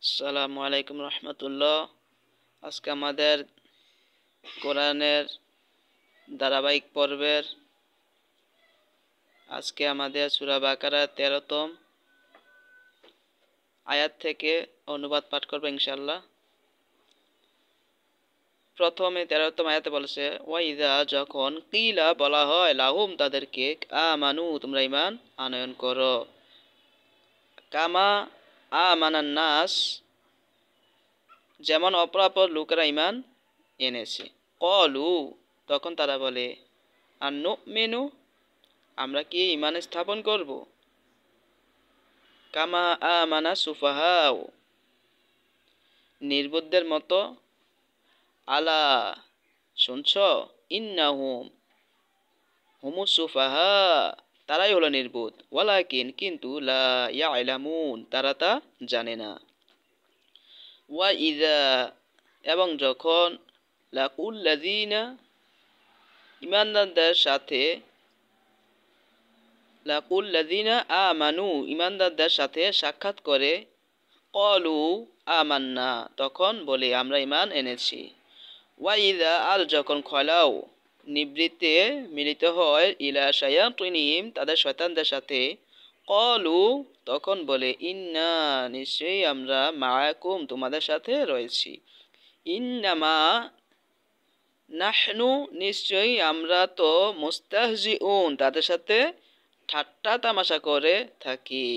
আসসালামু আলাইকুম রহমতুল্লাহ। আজকে আমাদের কোরআনের ধারাবাহিক পর্বের আজকে আমাদের সূরা বাকারার 13তম আয়াত থেকে অনুবাদ পাঠ করব ইনশাআল্লাহ। প্রথমে 13তম আয়াতে বলেছে, ওয়াইদা যখন কিলা বলা হয় লাহুম তাদেরকে, আমানু তোমরা ঈমান আনয়ন করো, কামা আমানান নাস যেমন অপরাপর লোকেরা ঈমান এনেছে। কলু তখন তারা বলে, আনুমিনু আমরা কি ঈমান স্থাপন করব, কামা আমানা সুফাহাও নির্বুদ্ধের মতো, আলা শুনছ, ইন্নাহুম হুমুস সুফাহা তারাই হলো নির্বুদ্ধ, ওয়ালাকিন কিন্তু লা ইয়ালামুন তারা তা জানে না। ওয়া ইযা এবং যখন লাকুল্লাযিনা ঈমানদারদের সাথে, লাকুল্লাযিনা আমানু ঈমানদারদের সাথে সাক্ষাৎ করে, ক্বালু আমান্না তখন বলে আমরা ঈমান এনেছি। ওয়া ইযা আর যখন খলাউ নিবৃত্তে মিলিত হয়, ইলা শায়াতিনহিম তাদের শয়তানদের সাথে, ক্বালু তখন বলে ইন্না নিশ্চয়ই আমরা মাআকুম তোমাদের সাথে রয়েছি, ইন্নামা নাহনু নিশ্চয়ই আমরা তো মুস্তাহজিউন তাদের সাথে ঠাট্টা তামাশা করে থাকি।